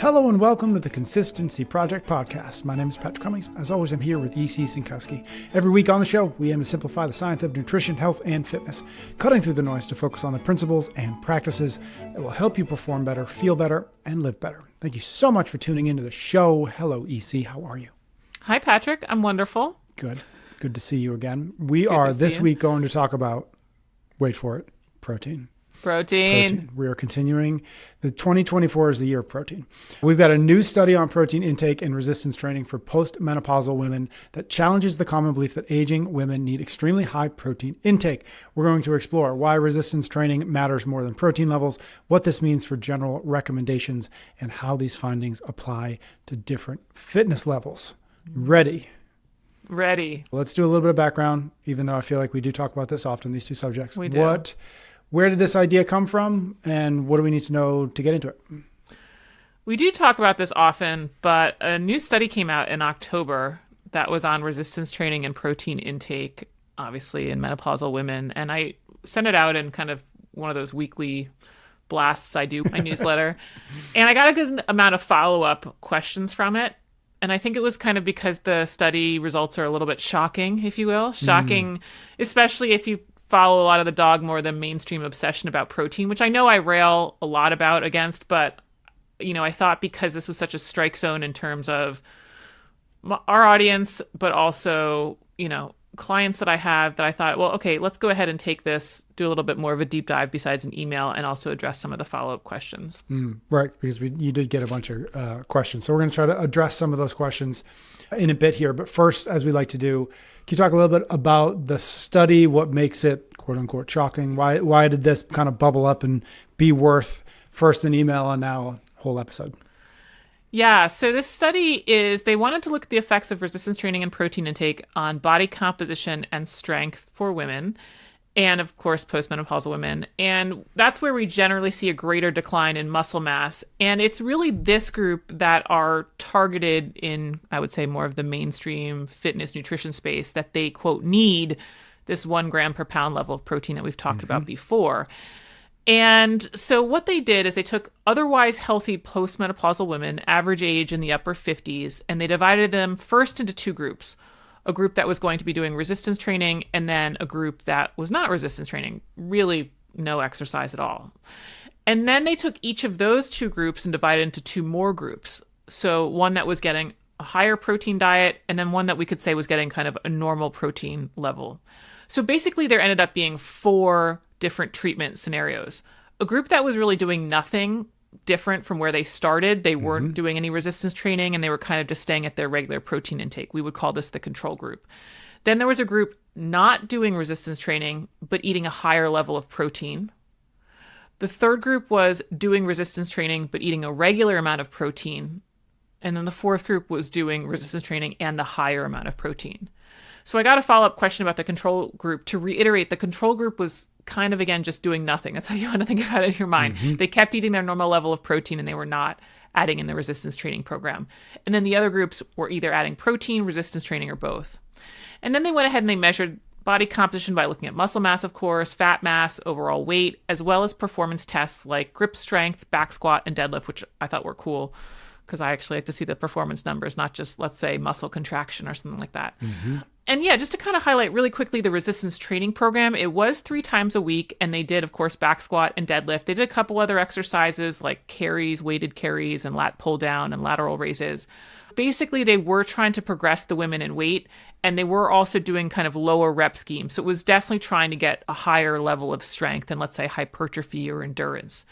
Hello and welcome to the Consistency Project podcast. My name is Patrick Cummings. As always, I'm here with E.C. Sinkowski. Every week on the show, we aim to simplify the science of nutrition, health, and fitness, cutting through the noise to focus on the principles and practices that will help you perform better, feel better, and live better. Thank you so much for tuning into the show. Hello, E.C. How are you? Hi, Patrick. I'm wonderful. Good. Good to see you again. We are this week going to talk about, wait for it, protein. Protein. We are continuing. The 2024 is the year of protein. We've got a new study on protein intake and resistance training for postmenopausal women that challenges the common belief that aging women need extremely high protein intake. We're going to explore why resistance training matters more than protein levels, what this means for general recommendations, and how these findings apply to different fitness levels. Ready? Ready. Let's do a little bit of background, even though I feel like we do talk about this often, these two subjects. We do. Where did this idea come from, and what do we need to know to get into it? We do talk about this often, but a new study came out in October that was on resistance training and protein intake, obviously in menopausal women. And I sent it out in kind of one of those weekly blasts I do, my newsletter. And I got a good amount of follow-up questions from it. And I think it was kind of because the study results are a little bit shocking, if you will. Shocking, especially if you follow a lot of the dogma or the mainstream obsession about protein, which I know I rail a lot against, but I thought because this was such a strike zone in terms of our audience, but also, clients that I have, that I thought, well, okay, let's go ahead and take this, do a little bit more of a deep dive besides an email, and also address some of the follow-up questions. Right, because you did get a bunch of questions. So we're going to try to address some of those questions in a bit here. But first, as we like to do, can you talk a little bit about the study, what makes it quote unquote shocking? Why did this kind of bubble up and be worth first an email and now a whole episode? Yeah, so this study they wanted to look at the effects of resistance training and protein intake on body composition and strength for women, and of course, postmenopausal women. And that's where we generally see a greater decline in muscle mass. And it's really this group that are targeted in, I would say, more of the mainstream fitness nutrition space, that they, quote, need this 1 gram per pound level of protein that we've talked about before. And so what they did is they took otherwise healthy postmenopausal women, average age in the upper 50s, and they divided them first into two groups. A group that was going to be doing resistance training, and then a group that was not resistance training, really no exercise at all. And then they took each of those two groups and divided into two more groups. So one that was getting a higher protein diet, and then one that we could say was getting kind of a normal protein level. So basically there ended up being 4 different treatment scenarios. A group that was really doing nothing different from where they started. They weren't doing any resistance training, and they were kind of just staying at their regular protein intake. We would call this the control group. Then there was a group not doing resistance training, but eating a higher level of protein. The third group was doing resistance training, but eating a regular amount of protein. And then the fourth group was doing resistance training and the higher amount of protein. So I got a follow-up question about the control group. To reiterate, the control group was kind of, again, just doing nothing. That's how you want to think about it in your mind. They kept eating their normal level of protein, and they were not adding in the resistance training program. And then the other groups were either adding protein, resistance training, or both. And then they went ahead and they measured body composition by looking at muscle mass, of course, fat mass, overall weight, as well as performance tests like grip strength, back squat, and deadlift, which I thought were cool because I actually like to see the performance numbers, not just, let's say, muscle contraction or something like that. And yeah, just to kind of highlight really quickly the resistance training program, it was 3 times a week, and they did, of course, back squat and deadlift. They did a couple other exercises like carries, weighted carries, and lat pull down and lateral raises. Basically, they were trying to progress the women in weight, and they were also doing kind of lower rep schemes. So it was definitely trying to get a higher level of strength than, let's say, hypertrophy or endurance.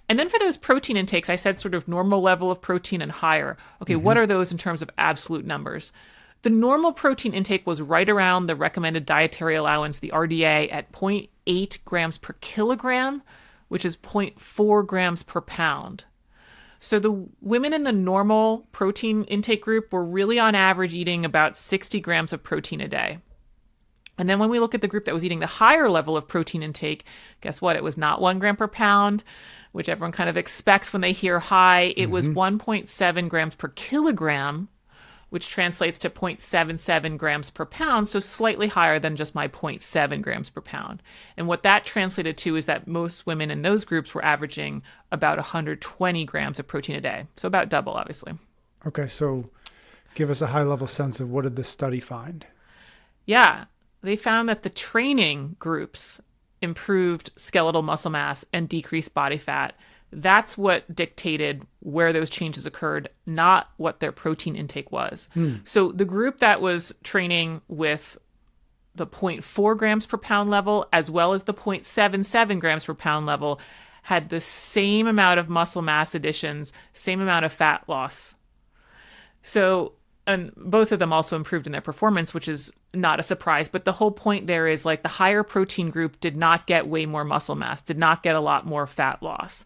And then for those protein intakes, I said sort of normal level of protein and higher. Okay, what are those in terms of absolute numbers? The normal protein intake was right around the recommended dietary allowance, the RDA, at 0.8 grams per kilogram, which is 0.4 grams per pound. So the women in the normal protein intake group were really on average eating about 60 grams of protein a day. And then when we look at the group that was eating the higher level of protein intake, guess what? It was not 1 gram per pound, which everyone kind of expects when they hear high. It was 1.7 grams per kilogram, which translates to 0.77 grams per pound, so slightly higher than just my zero point 0.7 grams per pound. And what that translated to is that most women in those groups were averaging about 120 grams of protein a day, so about double, obviously. Okay, so give us a high-level sense of what did this study find? Yeah, they found that the training groups improved skeletal muscle mass and decreased body fat. That's what dictated where those changes occurred, not what their protein intake was. So the group that was training with the 0.4 grams per pound level, as well as the 0.77 grams per pound level, had the same amount of muscle mass additions, same amount of fat loss. So, and both of them also improved in their performance, which is not a surprise. But the whole point there is like the higher protein group did not get way more muscle mass, did not get a lot more fat loss.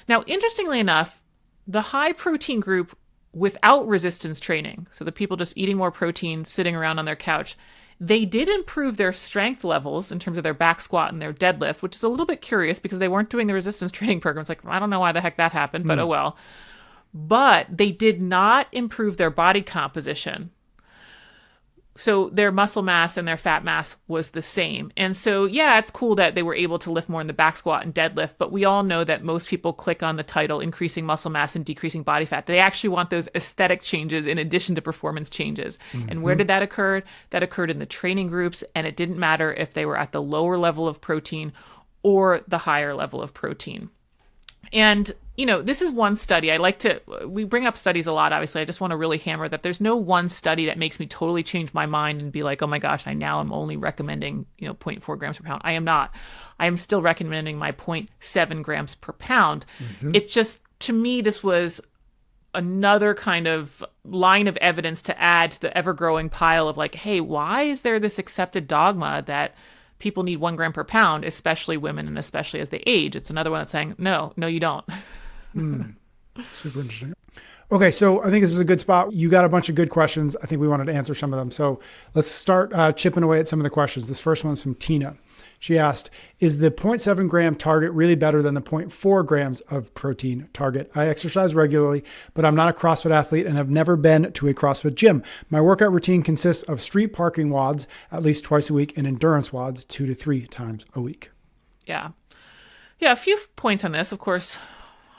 Now, interestingly enough, the high protein group without resistance training, so the people just eating more protein, sitting around on their couch, they did improve their strength levels in terms of their back squat and their deadlift, which is a little bit curious because they weren't doing the resistance training programs. Like, I don't know why the heck that happened, but oh well. But they did not improve their body composition. So their muscle mass and their fat mass was the same. And so, yeah, it's cool that they were able to lift more in the back squat and deadlift, but we all know that most people click on the title, increasing muscle mass and decreasing body fat. They actually want those aesthetic changes in addition to performance changes. And where did that occur? That occurred in the training groups, and it didn't matter if they were at the lower level of protein or the higher level of protein. And, you know, this is one study. We bring up studies a lot, obviously. I just want to really hammer that there's no one study that makes me totally change my mind and be like, oh my gosh, I now am only recommending, 0.4 grams per pound. I am not. I am still recommending my 0.7 grams per pound. It's just, to me, this was another kind of line of evidence to add to the ever-growing pile of like, hey, why is there this accepted dogma that people need 1 gram per pound, especially women and especially as they age? It's another one that's saying, no, you don't. Super interesting. Okay, so I think this is a good spot. You got a bunch of good questions. I think we wanted to answer some of them. So let's start chipping away at some of the questions. This first one's from Tina. She asked, is the 0.7 gram target really better than the 0.4 grams of protein target? I exercise regularly, but I'm not a CrossFit athlete and have never been to a CrossFit gym. My workout routine consists of street parking WODs at least twice a week and endurance WODs 2 to 3 times a week. Yeah, a few points on this. Of course,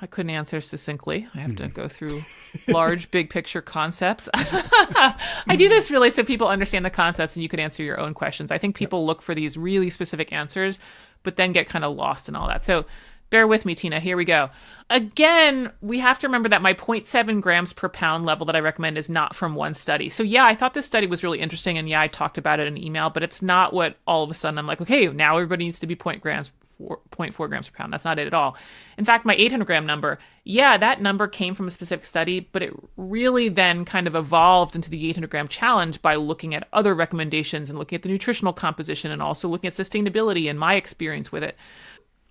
I couldn't answer succinctly. I have to go through large, big picture concepts. I do this really so people understand the concepts and you can answer your own questions. I think people look for these really specific answers, but then get kind of lost in all that. So bear with me, Tina. Here we go. Again, we have to remember that my 0.7 grams per pound level that I recommend is not from one study. So yeah, I thought this study was really interesting. And yeah, I talked about it in an email, but it's not what all of a sudden I'm like, okay, now everybody needs to be 0.4 grams per pound. That's not it at all. In fact, my 800 gram number, yeah, that number came from a specific study, but it really then kind of evolved into the 800 gram challenge by looking at other recommendations and looking at the nutritional composition and also looking at sustainability and my experience with it.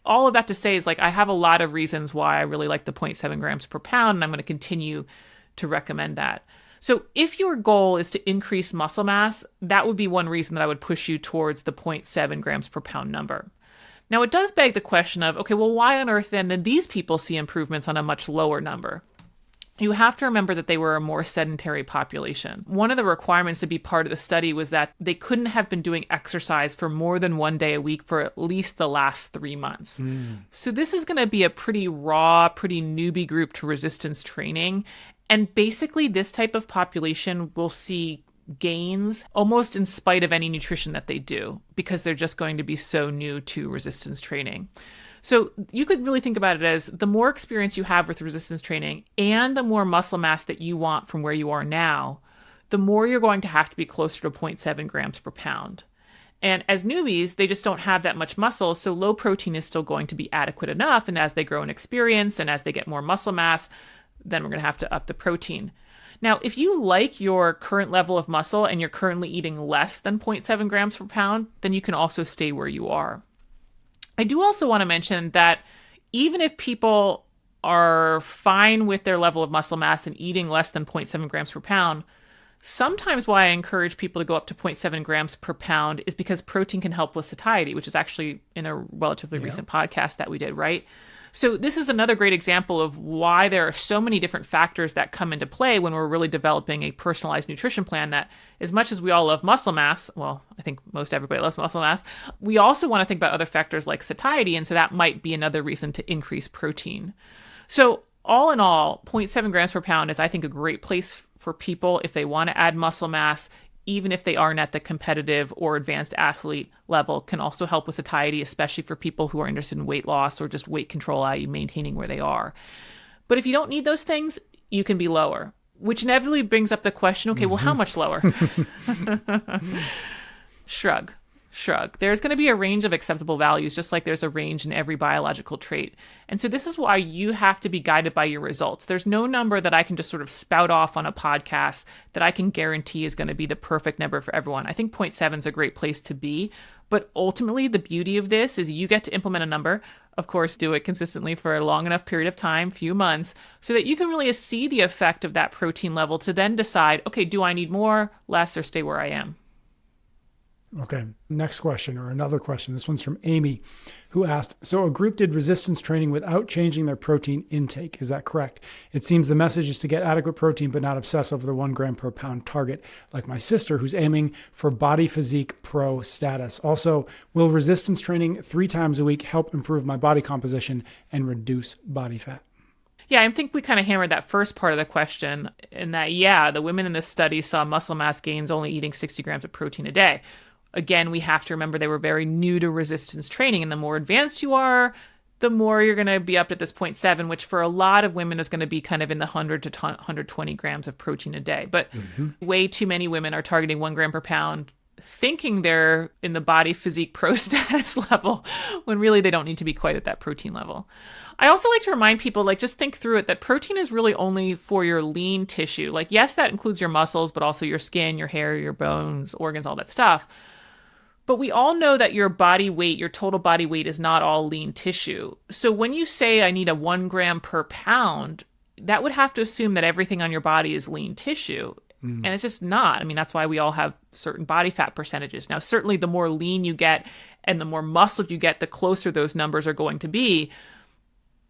All of that to say is like, I have a lot of reasons why I really like the 0.7 grams per pound, and I'm going to continue to recommend that. So if your goal is to increase muscle mass, that would be one reason that I would push you towards the 0.7 grams per pound number. Now, it does beg the question of, okay, well, why on earth then did these people see improvements on a much lower number? You have to remember that they were a more sedentary population. One of the requirements to be part of the study was that they couldn't have been doing exercise for more than 1 day a week for at least the last 3 months. So this is going to be a pretty raw, pretty newbie group to resistance training. And basically, this type of population will see gains almost in spite of any nutrition that they do, because they're just going to be so new to resistance training. So you could really think about it as the more experience you have with resistance training and the more muscle mass that you want from where you are now, the more you're going to have to be closer to 0.7 grams per pound. And as newbies, they just don't have that much muscle, so low protein is still going to be adequate enough. And as they grow in experience and as they get more muscle mass, then we're going to have to up the protein. Now, if you like your current level of muscle and you're currently eating less than 0.7 grams per pound, then you can also stay where you are. I do also want to mention that even if people are fine with their level of muscle mass and eating less than 0.7 grams per pound, sometimes why I encourage people to go up to 0.7 grams per pound is because protein can help with satiety, which is actually in a relatively recent podcast that we did, right? So this is another great example of why there are so many different factors that come into play when we're really developing a personalized nutrition plan, that as much as we all love muscle mass, well, I think most everybody loves muscle mass, we also want to think about other factors like satiety. And so that might be another reason to increase protein. So all in all, zero point 0.7 grams per pound is, I think, a great place for people if they want to add muscle mass, even if they aren't at the competitive or advanced athlete level. Can also help with satiety, especially for people who are interested in weight loss or just weight control, i.e. maintaining where they are. But if you don't need those things, you can be lower, which inevitably brings up the question, okay, well, how much lower? Shrug. There's going to be a range of acceptable values, just like there's a range in every biological trait. And so this is why you have to be guided by your results. There's no number that I can just sort of spout off on a podcast that I can guarantee is going to be the perfect number for everyone. I think 0.7 is a great place to be. But ultimately, the beauty of this is you get to implement a number. Of course, do it consistently for a long enough period of time, few months, so that you can really see the effect of that protein level to then decide, okay, do I need more, less, or stay where I am? Okay, next question, or another question. This one's from Amy, who asked, so a group did resistance training without changing their protein intake. Is that correct? It seems the message is to get adequate protein, but not obsess over the 1 gram per pound target, like my sister, who's aiming for body physique pro status. Also, will resistance training 3 times a week help improve my body composition and reduce body fat? Yeah, I think we kind of hammered that first part of the question in that, yeah, the women in this study saw muscle mass gains only eating 60 grams of protein a day. Again, we have to remember they were very new to resistance training, and the more advanced you are, the more you're going to be up at this 0.7, which for a lot of women is going to be kind of in the 100 to 120 grams of protein a day. But way too many women are targeting 1 gram per pound, thinking they're in the body physique pro status level, when really they don't need to be quite at that protein level. I also like to remind people, like, just think through it, that protein is really only for your lean tissue. Like, yes, that includes your muscles, but also your skin, your hair, your bones, organs, all that stuff. But we all know that your body weight, your total body weight, is not all lean tissue. So when you say I need a 1 gram per pound, that would have to assume that everything on your body is lean tissue. And it's just not. I mean, that's why we all have certain body fat percentages. Now, certainly the more lean you get and the more muscle you get, the closer those numbers are going to be.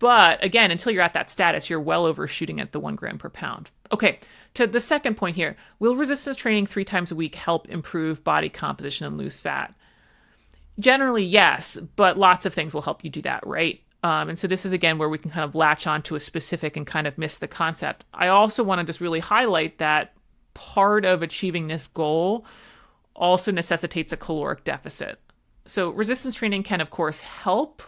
But again, until you're at that status, you're well overshooting at the 1 gram per pound. Okay, to the second point here, will resistance training 3 times a week help improve body composition and lose fat? Generally, yes, but lots of things will help you do that, right? And so this is, again, where we can kind of latch on to a specific and kind of miss the concept. I also want to just really highlight that part of achieving this goal also necessitates a caloric deficit. So resistance training can, of course, help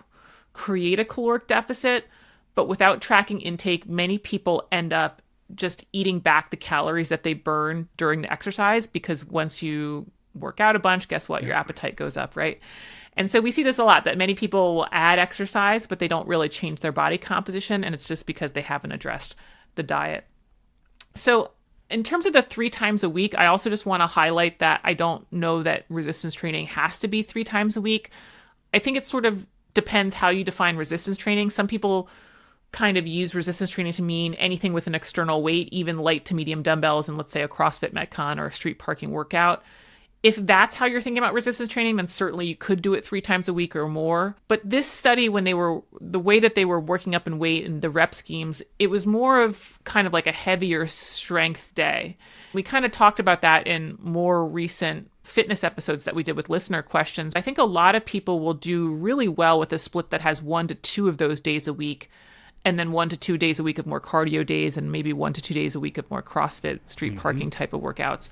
create a caloric deficit, but without tracking intake, many people end up just eating back the calories that they burn during the exercise, because once you work out a bunch, guess what? Your appetite goes up, right? And so we see this a lot, that many people will add exercise, but they don't really change their body composition, and it's just because they haven't addressed the diet. So in terms of the 3 times a week, I also just want to highlight that I don't know that resistance training has to be 3 times a week. I think it sort of depends how you define resistance training. Some people kind of use resistance training to mean anything with an external weight, even light to medium dumbbells, and let's say a CrossFit Metcon or a street parking workout. If that's how you're thinking about resistance training, then certainly you could do it 3 times a week or more. But this study, the way that they were working up in weight and the rep schemes, it was more of kind of like a heavier strength day. We kind of talked about that in more recent fitness episodes that we did with listener questions. I think a lot of people will do really well with a split that has 1 to 2 of those days a week, and then 1 to 2 days a week of more cardio days, and maybe 1 to 2 days a week of more CrossFit, street parking type of workouts.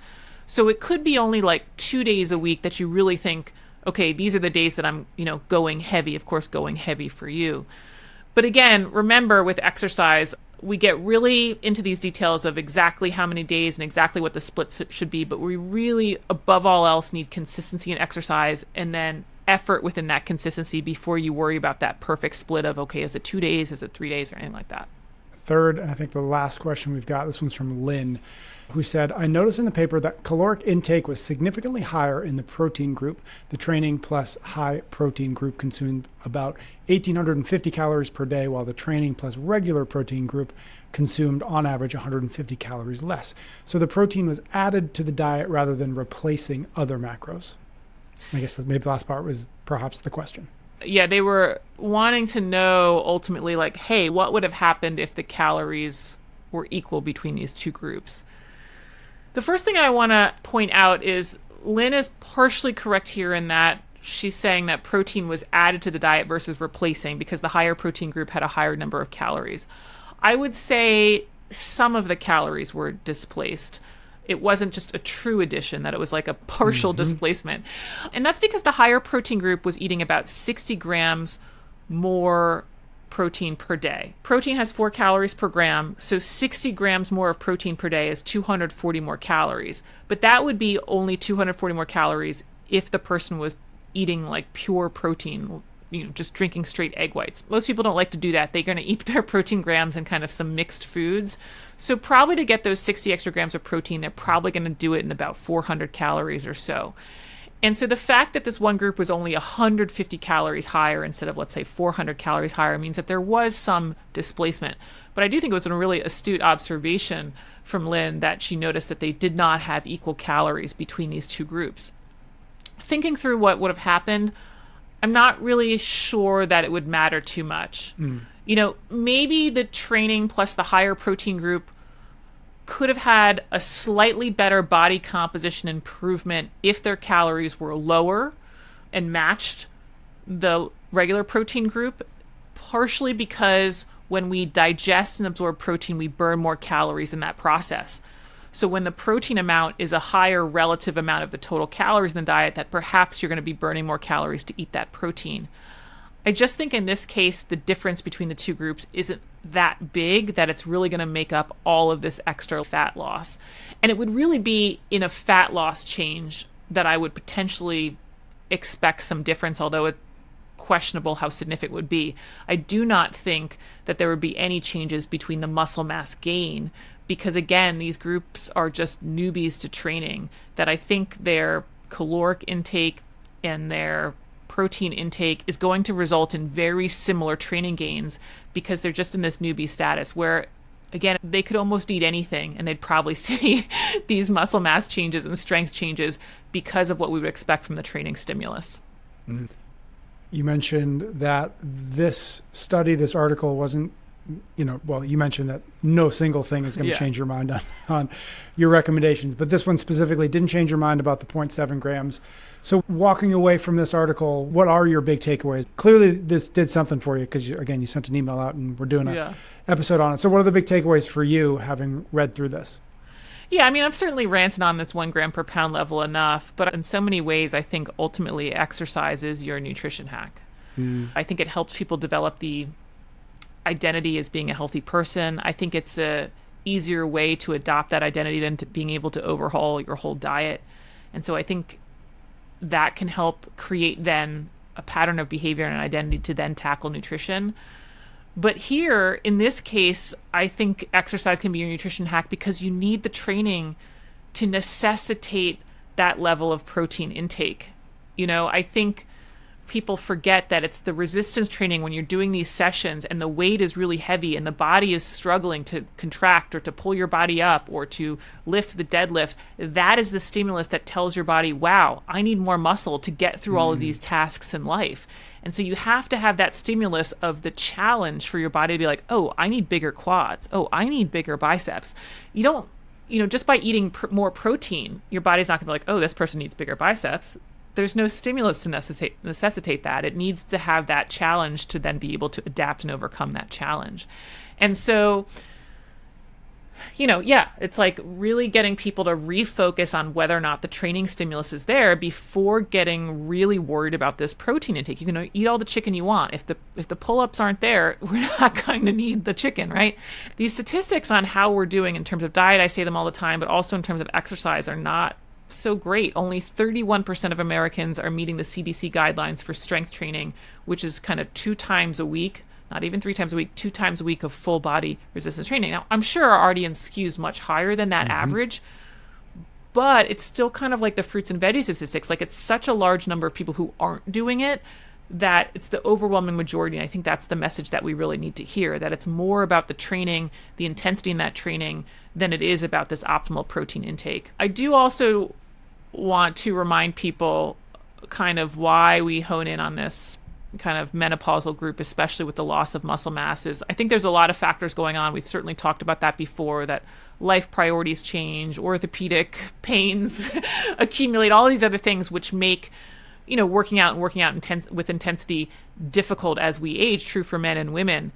So it could be only like 2 days a week that you really think, okay, these are the days that I'm, going heavy, of course, going heavy for you. But again, remember with exercise, we get really into these details of exactly how many days and exactly what the splits should be, but we really, above all else, need consistency in exercise, and then effort within that consistency before you worry about that perfect split of, okay, is it 2 days, is it 3 days, or anything like that. Third, and I think the last question we've got, this one's from Lynn, who said, I noticed in the paper that caloric intake was significantly higher in the protein group. The training plus high protein group consumed about 1,850 calories per day, while the training plus regular protein group consumed on average 150 calories less. So the protein was added to the diet rather than replacing other macros. I guess maybe the last part was perhaps the question. Yeah, they were wanting to know ultimately, like, hey, what would have happened if the calories were equal between these two groups? The first thing I want to point out is Lynn is partially correct here in that she's saying that protein was added to the diet versus replacing because the higher protein group had a higher number of calories. I would say some of the calories were displaced. It wasn't just a true addition, that it was like a partial displacement. And that's because the higher protein group was eating about 60 grams more protein per day. Protein has 4 calories per gram, so 60 grams more of protein per day is 240 more calories. But that would be only 240 more calories if the person was eating like pure protein, just drinking straight egg whites. Most people don't like to do that. They're going to eat their protein grams in kind of some mixed foods. So probably to get those 60 extra grams of protein, they're probably going to do it in about 400 calories or so. And so the fact that this one group was only 150 calories higher instead of, let's say, 400 calories higher means that there was some displacement. But I do think it was a really astute observation from Lynn that she noticed that they did not have equal calories between these two groups. Thinking through what would have happened, I'm not really sure that it would matter too much. Maybe the training plus the higher protein group could have had a slightly better body composition improvement if their calories were lower and matched the regular protein group, partially because when we digest and absorb protein, we burn more calories in that process. So when the protein amount is a higher relative amount of the total calories in the diet, that perhaps you're going to be burning more calories to eat that protein. I just think in this case, the difference between the two groups isn't that big that it's really going to make up all of this extra fat loss. And it would really be in a fat loss change that I would potentially expect some difference, although it's questionable how significant it would be. I do not think that there would be any changes between the muscle mass gain because, again, these groups are just newbies to training, that I think their caloric intake and their protein intake is going to result in very similar training gains because they're just in this newbie status where, again, they could almost eat anything and they'd probably see these muscle mass changes and strength changes because of what we would expect from the training stimulus. You mentioned that this study, this article wasn't, you mentioned that no single thing is going to change your mind on your recommendations, but this one specifically didn't change your mind about the 0.7 grams. So walking away from this article, what are your big takeaways? Clearly this did something for you because, again, you sent an email out and we're doing an episode on it. So what are the big takeaways for you having read through this? Yeah, I mean, I've certainly ranted on this 1 gram per pound level enough, but in so many ways, I think ultimately exercise is your nutrition hack. I think it helps people develop the identity as being a healthy person. I think it's a easier way to adopt that identity than to being able to overhaul your whole diet. And so I think that can help create then a pattern of behavior and an identity to then tackle nutrition. But here, in this case, I think exercise can be your nutrition hack because you need the training to necessitate that level of protein intake. I think people forget that it's the resistance training when you're doing these sessions and the weight is really heavy and the body is struggling to contract or to pull your body up or to lift the deadlift. That is the stimulus that tells your body, wow, I need more muscle to get through all of these tasks in life. And so you have to have that stimulus of the challenge for your body to be like, oh, I need bigger quads. Oh, I need bigger biceps. You don't, just by eating more protein, your body's not going to be like, oh, this person needs bigger biceps. There's no stimulus to necessitate that. It needs to have that challenge to then be able to adapt and overcome that challenge. And so, it's like really getting people to refocus on whether or not the training stimulus is there before getting really worried about this protein intake. You can eat all the chicken you want. If the pull-ups aren't there, we're not going to need the chicken, right? These statistics on how we're doing in terms of diet, I say them all the time, but also in terms of exercise are not so great. Only 31% of Americans are meeting the CDC guidelines for strength training, which is kind of 2 times a week, not even 3 times a week, 2 times a week of full body resistance training. Now, I'm sure our audience skews much higher than that average, but it's still kind of like the fruits and veggies statistics. Like, it's such a large number of people who aren't doing it that it's the overwhelming majority. And I think that's the message that we really need to hear, that it's more about the training, the intensity in that training, than it is about this optimal protein intake. I do also want to remind people kind of why we hone in on this kind of menopausal group, especially with the loss of muscle mass, is I think there's a lot of factors going on. We've certainly talked about that before, that life priorities change, orthopedic pains accumulate, all these other things which make, working out with intensity difficult as we age, true for men and women.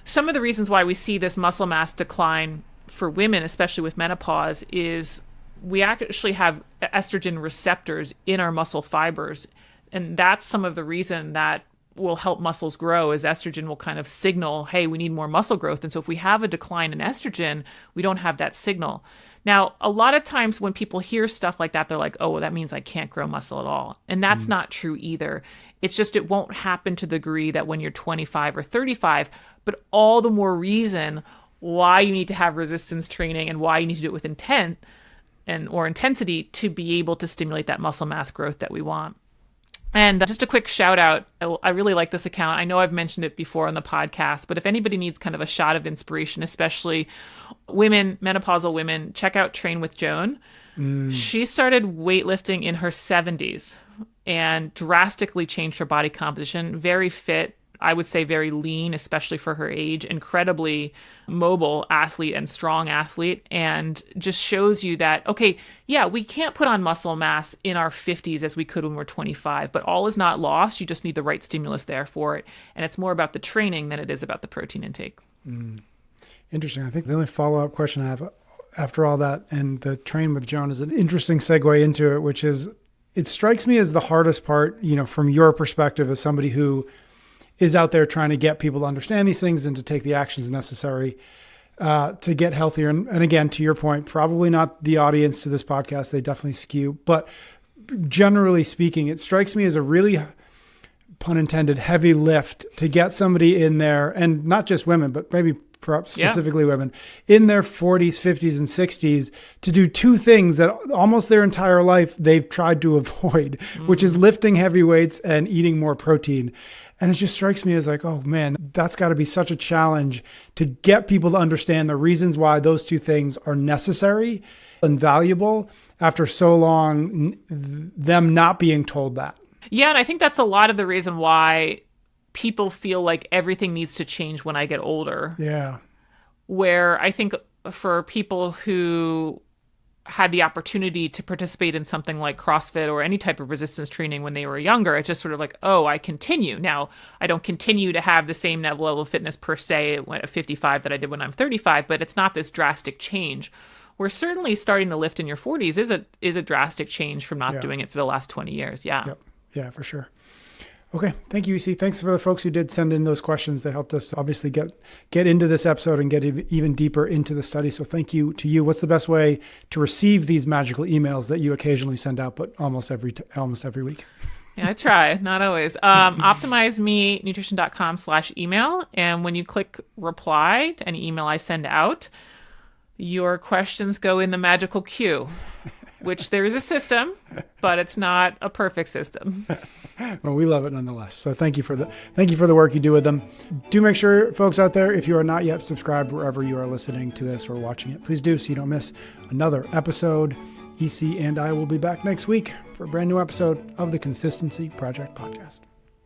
Some of the reasons why we see this muscle mass decline for women, especially with menopause, is we actually have estrogen receptors in our muscle fibers. And that's some of the reason that will help muscles grow, is estrogen will kind of signal, hey, we need more muscle growth. And so if we have a decline in estrogen, we don't have that signal. Now, a lot of times when people hear stuff like that, they're like, oh, well, that means I can't grow muscle at all. And that's not true either. It's just it won't happen to the degree that when you're 25 or 35, but all the more reason why you need to have resistance training and why you need to do it with intent or intensity to be able to stimulate that muscle mass growth that we want. And just a quick shout out. I really like this account. I know I've mentioned it before on the podcast, but if anybody needs kind of a shot of inspiration, especially women, menopausal women, check out Train with Joan. She started weightlifting in her 70s and drastically changed her body composition. Very fit, I would say very lean, especially for her age, incredibly mobile athlete and strong athlete, and just shows you that, okay, yeah, we can't put on muscle mass in our 50s as we could when we're 25, but all is not lost. You just need the right stimulus there for it. And it's more about the training than it is about the protein intake. Interesting. I think the only follow-up question I have after all that and the Train with Joan is an interesting segue into it, which is, it strikes me as the hardest part, from your perspective as somebody who is out there trying to get people to understand these things and to take the actions necessary to get healthier. And again, to your point, probably not the audience to this podcast. They definitely skew. But generally speaking, it strikes me as a really, pun intended, heavy lift to get somebody in there, and not just women, but maybe perhaps specifically women, in their 40s, 50s, and 60s to do two things that almost their entire life they've tried to avoid, which is lifting heavy weights and eating more protein. And it just strikes me as like, oh man, that's got to be such a challenge to get people to understand the reasons why those two things are necessary and valuable after so long, them not being told that. Yeah, and I think that's a lot of the reason why people feel like everything needs to change when I get older. Yeah. Where I think for people who had the opportunity to participate in something like CrossFit or any type of resistance training when they were younger, it's just sort of like, oh, I continue. Now, I don't continue to have the same level of fitness per se at 55 that I did when I'm 35, but it's not this drastic change. Where certainly starting to lift in your 40s is a drastic change from not doing it for the last 20 years. Yeah. Yep. Yeah, for sure. Okay. Thank you, EC. Thanks for the folks who did send in those questions. They helped us obviously get into this episode and get even deeper into the study. So thank you to you. What's the best way to receive these magical emails that you occasionally send out, but almost every week? Yeah, I try. Not always. OptimizeMeNutrition.com/email. And when you click reply to any email I send out, your questions go in the magical queue, which there is a system, but it's not a perfect system. Well, we love it nonetheless. So thank you for the work you do with them. Do make sure, folks out there, if you are not yet subscribed wherever you are listening to this or watching it, please do so you don't miss another episode. EC and I will be back next week for a brand new episode of the Consistency Project podcast.